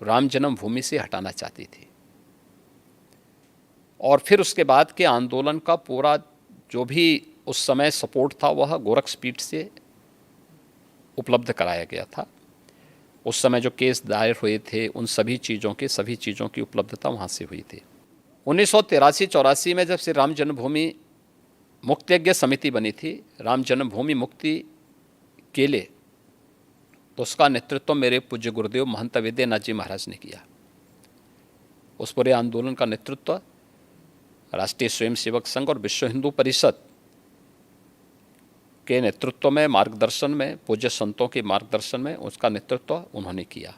राम जन्मभूमि से हटाना चाहती थी। और फिर उसके बाद के आंदोलन का पूरा जो भी उस समय सपोर्ट था वह गोरक्षपीठ से उपलब्ध कराया गया था। उस समय जो केस दायर हुए थे उन सभी चीज़ों की उपलब्धता वहाँ से हुई थी। 1983-84 में जब श्री राम जन्मभूमि मुक्ति यज्ञ समिति बनी थी, राम जन्मभूमि मुक्ति के लिए, तो उसका नेतृत्व मेरे पूज्य गुरुदेव महंत वैद्यनाथ जी महाराज ने किया। उस पूरे आंदोलन का नेतृत्व राष्ट्रीय स्वयंसेवक संघ और विश्व हिंदू परिषद के नेतृत्व में, मार्गदर्शन में, पूज्य संतों के मार्गदर्शन में उसका नेतृत्व उन्होंने किया।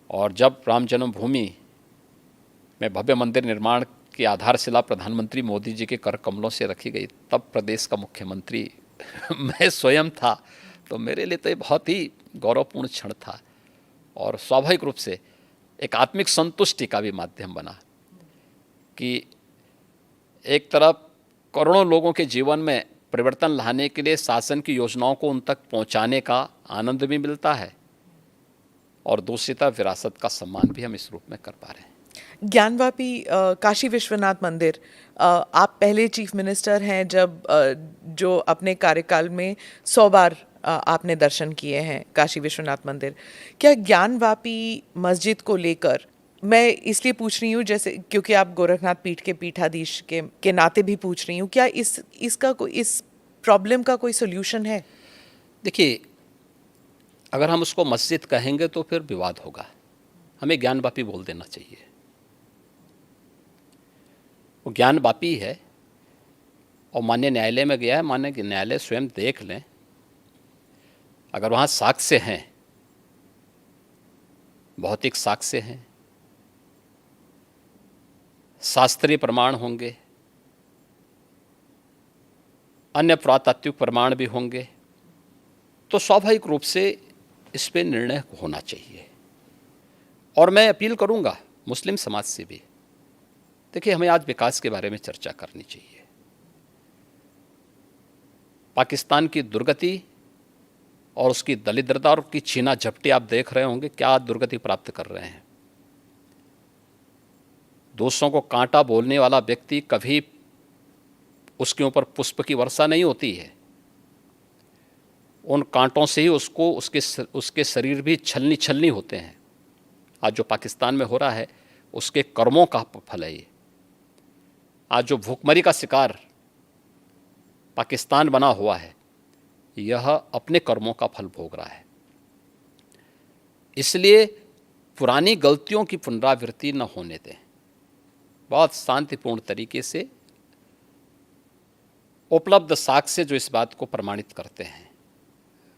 और जब राम जन्मभूमि में भव्य मंदिर निर्माण की आधारशिला प्रधानमंत्री मोदी जी के कर कमलों से रखी गई, तब प्रदेश का मुख्यमंत्री मैं स्वयं था। तो मेरे लिए तो ये बहुत ही गौरवपूर्ण क्षण था और स्वाभाविक रूप से एक आत्मिक संतुष्टि का भी माध्यम बना कि एक तरफ करोड़ों लोगों के जीवन में परिवर्तन लाने के लिए शासन की योजनाओं को उन तक पहुंचाने का आनंद भी मिलता है और दूसरी तरफ विरासत का सम्मान भी हम इस रूप में कर पा रहे हैं। ज्ञानवापी काशी विश्वनाथ मंदिर, आप पहले चीफ मिनिस्टर हैं जब जो अपने कार्यकाल में 100 बार आपने दर्शन किए हैं काशी विश्वनाथ मंदिर। क्या ज्ञानवापी मस्जिद को लेकर, मैं इसलिए पूछ रही हूँ जैसे क्योंकि आप गोरखनाथ पीठ के पीठाधीश के नाते भी पूछ रही हूँ, क्या इस प्रॉब्लम का कोई सोल्यूशन है? देखिए, अगर हम उसको मस्जिद कहेंगे तो फिर विवाद होगा, हमें ज्ञानवापी बोल देना चाहिए। वो ज्ञानवापी है और माननीय न्यायालय में गया है, माननीय न्यायालय स्वयं देख लें, अगर वहाँ साक्ष्य हैं, भौतिक साक्ष्य हैं, शास्त्रीय प्रमाण होंगे, अन्य पुरातात्विक प्रमाण भी होंगे, तो स्वाभाविक रूप से इस पे निर्णय होना चाहिए। और मैं अपील करूंगा मुस्लिम समाज से भी, देखिए हमें आज विकास के बारे में चर्चा करनी चाहिए। पाकिस्तान की दुर्गति और उसकी दलिद्रता और उसकी छीना झपटी आप देख रहे होंगे, क्या दुर्गति प्राप्त कर रहे हैं। दोषों को कांटा बोलने वाला व्यक्ति कभी उसके ऊपर पुष्प की वर्षा नहीं होती है, उन कांटों से ही उसको उसके शरीर भी छलनी छलनी होते हैं। आज जो पाकिस्तान में हो रहा है उसके कर्मों का फल है ये। आज जो भूखमरी का शिकार पाकिस्तान बना हुआ है, यह अपने कर्मों का फल भोग रहा है। इसलिए पुरानी गलतियों की पुनरावृत्ति न होने दें, बहुत शांतिपूर्ण तरीके से उपलब्ध साक्ष्य जो इस बात को प्रमाणित करते हैं।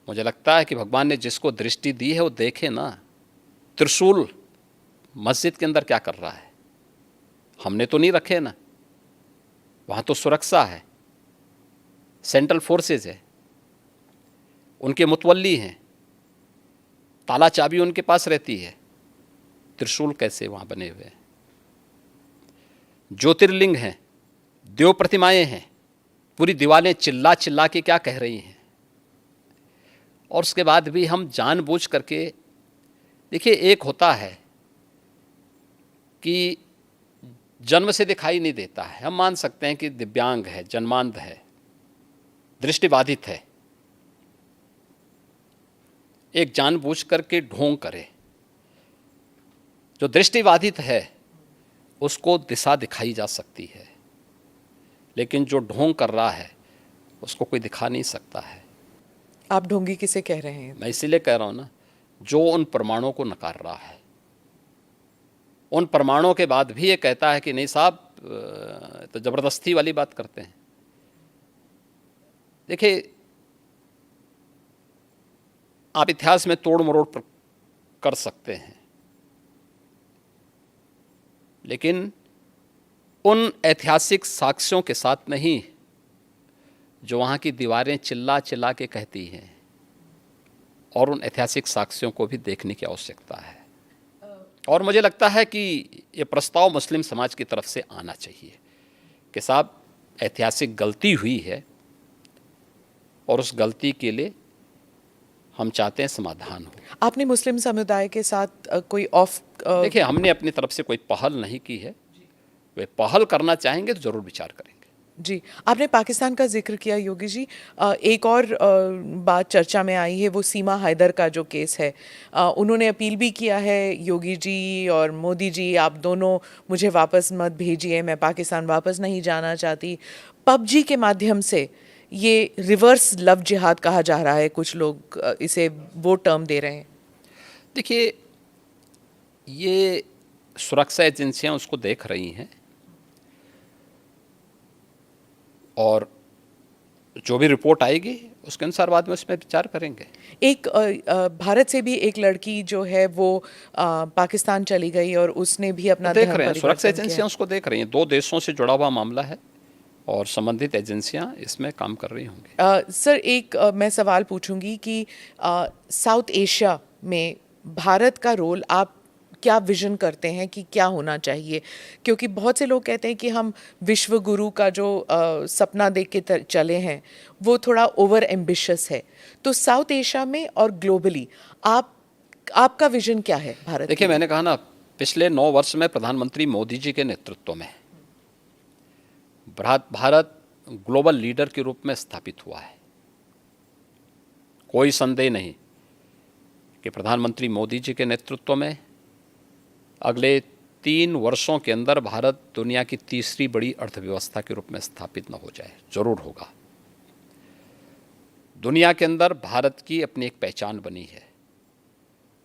मुझे लगता है कि भगवान ने जिसको दृष्टि दी है वो देखे ना, त्रिशूल मस्जिद के अंदर क्या कर रहा है, हमने तो नहीं रखे ना, वहाँ तो सुरक्षा है, सेंट्रल फोर्सेज है, उनके मुतवल्ली हैं, ताला चाबी उनके पास रहती है, त्रिशूल कैसे वहाँ बने हुए हैं। ज्योतिर्लिंग हैं, देव प्रतिमाएं हैं, पूरी दीवारें चिल्ला चिल्ला के क्या कह रही हैं। और उसके बाद भी हम जानबूझ करके, देखिए एक होता है कि जन्म से दिखाई नहीं देता है, हम मान सकते हैं कि दिव्यांग है, जन्मांध है, दृष्टिबाधित है, एक जानबूझ करके ढोंग करे। जो दृष्टिबाधित है उसको दिशा दिखाई जा सकती है, लेकिन जो ढोंग कर रहा है उसको कोई दिखा नहीं सकता है। आप ढोंगी किसे कह रहे हैं? मैं इसीलिए कह रहा हूँ ना, जो उन प्रमाणों को नकार रहा है, उन प्रमाणों के बाद भी ये कहता है कि नहीं साहब, तो जबरदस्ती वाली बात करते हैं। देखिए, आप इतिहास में तोड़ मरोड़ कर सकते हैं, लेकिन उन ऐतिहासिक साक्ष्यों के साथ नहीं जो वहाँ की दीवारें चिल्ला चिल्ला के कहती हैं, और उन ऐतिहासिक साक्ष्यों को भी देखने की आवश्यकता है। और मुझे लगता है कि ये प्रस्ताव मुस्लिम समाज की तरफ से आना चाहिए कि साहब ऐतिहासिक गलती हुई है और उस गलती के लिए हम चाहते हैं समाधान हो। आपने मुस्लिम समुदाय के साथ कोई ऑफ देखिए, हमने अपनी तरफ से कोई पहल नहीं की है। वे पहल करना चाहेंगे तो ज़रूर विचार करेंगे। जी, आपने पाकिस्तान का जिक्र किया योगी जी। एक और बात चर्चा में आई है, वो सीमा हैदर का जो केस है। उन्होंने अपील भी किया है, योगी जी और मोदी जी, आप दोनों मुझे वापस मत भेजिए, मैं पाकिस्तान वापस नहीं जाना चाहती। पबजी के माध्यम से ये रिवर्स लव जिहाद कहा जा रहा है, कुछ लोग इसे वो टर्म दे रहे हैं। देखिए, ये सुरक्षा एजेंसियां उसको देख रही हैं और जो भी रिपोर्ट आएगी उसके अनुसार बाद में उसमें विचार करेंगे। एक भारत से भी एक लड़की जो है वो पाकिस्तान चली गई और उसने भी अपना देख धर्म रहे हैं, सुरक्षा परिवर्तन किया। एजेंसियां उसको देख रही हैं। 2 देशों से जुड़ा हुआ मामला है और संबंधित एजेंसियां इसमें काम कर रही होंगी। सर, एक मैं सवाल पूछूंगी कि साउथ एशिया में भारत का रोल आप क्या विजन करते हैं कि क्या होना चाहिए? क्योंकि बहुत से लोग कहते हैं कि हम विश्व गुरु का जो सपना देख के चले हैं वो थोड़ा ओवर एम्बिशियस है। तो साउथ एशिया में और ग्लोबली आपका विजन क्या है भारत देखिए, के लिए? मैंने कहा ना, पिछले 9 वर्ष में प्रधानमंत्री मोदी जी के नेतृत्व में भारत ग्लोबल लीडर के रूप में स्थापित हुआ है। कोई संदेह नहीं कि प्रधानमंत्री मोदी जी के नेतृत्व में अगले 3 वर्षों के अंदर भारत दुनिया की तीसरी बड़ी अर्थव्यवस्था के रूप में स्थापित न हो जाए, जरूर होगा। दुनिया के अंदर भारत की अपनी एक पहचान बनी है।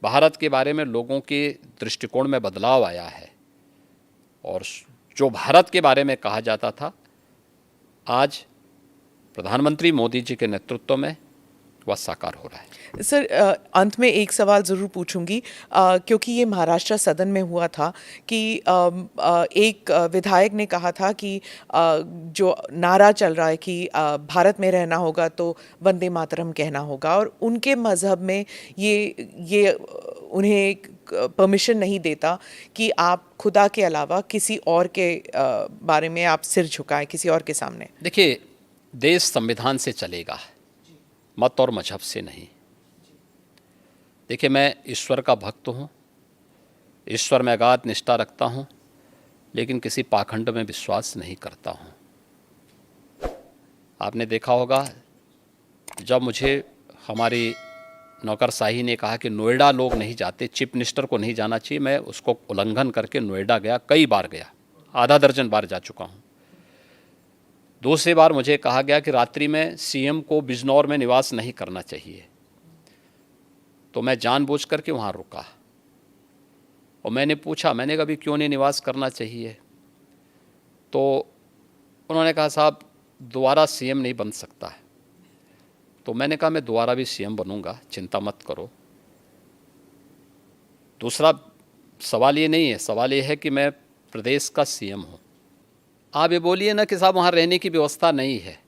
भारत के बारे में लोगों के दृष्टिकोण में बदलाव आया है और जो भारत के बारे में कहा जाता था, आज प्रधानमंत्री मोदी जी के नेतृत्व में वह साकार हो रहा है। सर, अंत में एक सवाल ज़रूर पूछूंगी, क्योंकि ये महाराष्ट्र सदन में हुआ था कि एक विधायक ने कहा था कि जो नारा चल रहा है कि भारत में रहना होगा तो वंदे मातरम कहना होगा, और उनके मज़हब में ये उन्हें परमिशन नहीं देता कि आप खुदा के अलावा किसी और के बारे में आप सिर झुकाएं, किसी और के सामने। देखिए, देश संविधान से चलेगा, मत और मजहब से नहीं। देखिए, मैं ईश्वर का भक्त हूँ, ईश्वर में अगाध निष्ठा रखता हूँ, लेकिन किसी पाखंड में विश्वास नहीं करता हूँ। आपने देखा होगा, जब मुझे हमारी नौकरशाही ने कहा कि नोएडा लोग नहीं जाते, चीफ मिनिस्टर को नहीं जाना चाहिए, मैं उसको उल्लंघन करके नोएडा गया, कई बार गया, आधा दर्जन बार जा चुका हूँ। दूसरी बार मुझे कहा गया कि रात्रि में सीएम को बिजनौर में निवास नहीं करना चाहिए, तो मैं जानबूझ करके वहाँ रुका और मैंने पूछा, मैंने कहा, अभी क्यों नहीं निवास करना चाहिए? तो उन्होंने कहा, साहब दोबारा सीएम नहीं बन सकता है। तो मैंने कहा, मैं दोबारा भी सीएम बनूंगा, चिंता मत करो। दूसरा सवाल ये नहीं है, सवाल ये है कि मैं प्रदेश का सीएम हूँ। आप ये बोलिए ना कि साहब वहाँ रहने की व्यवस्था नहीं है,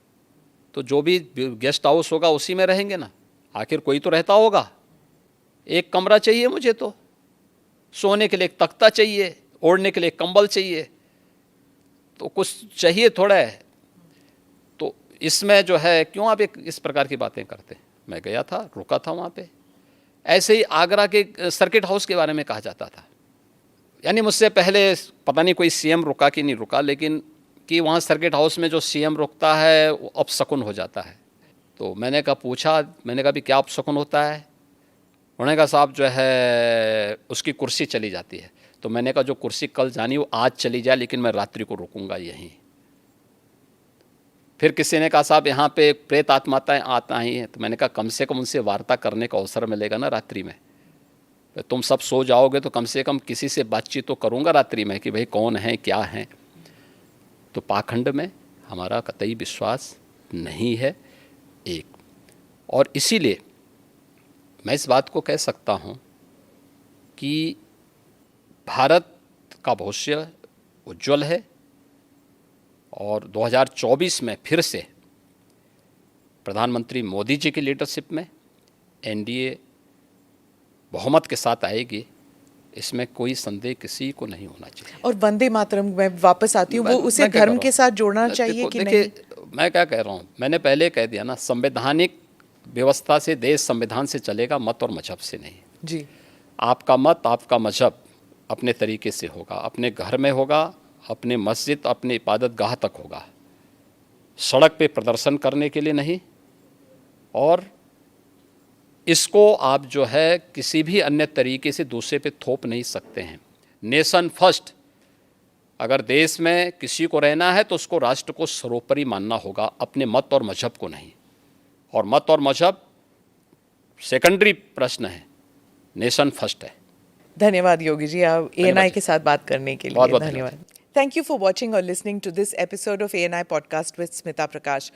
तो जो भी गेस्ट हाउस होगा उसी में रहेंगे ना, आखिर कोई तो रहता होगा। एक कमरा चाहिए मुझे, तो सोने के लिए एक तख्ता चाहिए, ओढ़ने के लिए एक कंबल चाहिए, तो कुछ चाहिए थोड़ा है। तो इसमें जो है, क्यों आप इस प्रकार की बातें करते हैं? मैं गया था, रुका था वहाँ पे। ऐसे ही आगरा के सर्किट हाउस के बारे में कहा जाता था, यानी मुझसे पहले पता नहीं कोई सीएम रुका कि नहीं रुका, लेकिन कि वहाँ सर्किट हाउस में जो सीएम रुकता है वो अपशकुन हो जाता है। तो मैंने कहा भी क्या अपशकुन होता है? उन्होंने कहा, साहब जो है उसकी कुर्सी चली जाती है। तो मैंने कहा, जो कुर्सी कल जानी वो आज चली जाए, लेकिन मैं रात्रि को रुकूंगा यहीं। फिर किसी ने कहा, साहब यहाँ पे प्रेत आत्माएं आता ही हैं। तो मैंने कहा, कम से कम उनसे वार्ता करने का अवसर मिलेगा ना रात्रि में। तुम सब सो जाओगे तो कम से कम किसी से बातचीत तो करूँगा रात्रि में कि भाई कौन है, क्या है। तो पाखंड में हमारा कतई विश्वास नहीं है, एक। और इसीलिए मैं इस बात को कह सकता हूँ कि भारत का भविष्य उज्जवल है और 2024 में फिर से प्रधानमंत्री मोदी जी की लीडरशिप में एनडीए बहुमत के साथ आएगी, इसमें कोई संदेह किसी को नहीं होना चाहिए। और वंदे मातरम में वापस आती हूँ, वो उसे धर्म के साथ जोड़ना चाहिए कि नहीं? मैं क्या कह रहा हूँ, मैंने पहले कह दिया ना, संवैधानिक व्यवस्था से, देश संविधान से चलेगा, मत और मजहब से नहीं। जी। आपका मत, आपका मजहब अपने तरीके से होगा, अपने घर में होगा, अपने मस्जिद, अपने इबादत गाह तक होगा, सड़क पे प्रदर्शन करने के लिए नहीं। और इसको आप जो है किसी भी अन्य तरीके से दूसरे पे थोप नहीं सकते हैं। नेशन फर्स्ट, अगर देश में किसी को रहना है तो उसको राष्ट्र को सर्वोपरि मानना होगा, अपने मत और मजहब को नहीं। और मत और मजहब सेकेंडरी प्रश्न है, नेशन फर्स्ट है। धन्यवाद योगी जी, आप ANI के साथ बात करने के लिए बहुत धन्यवाद। Thank you for watching or listening to this episode of ANI podcast with Smita Prakash.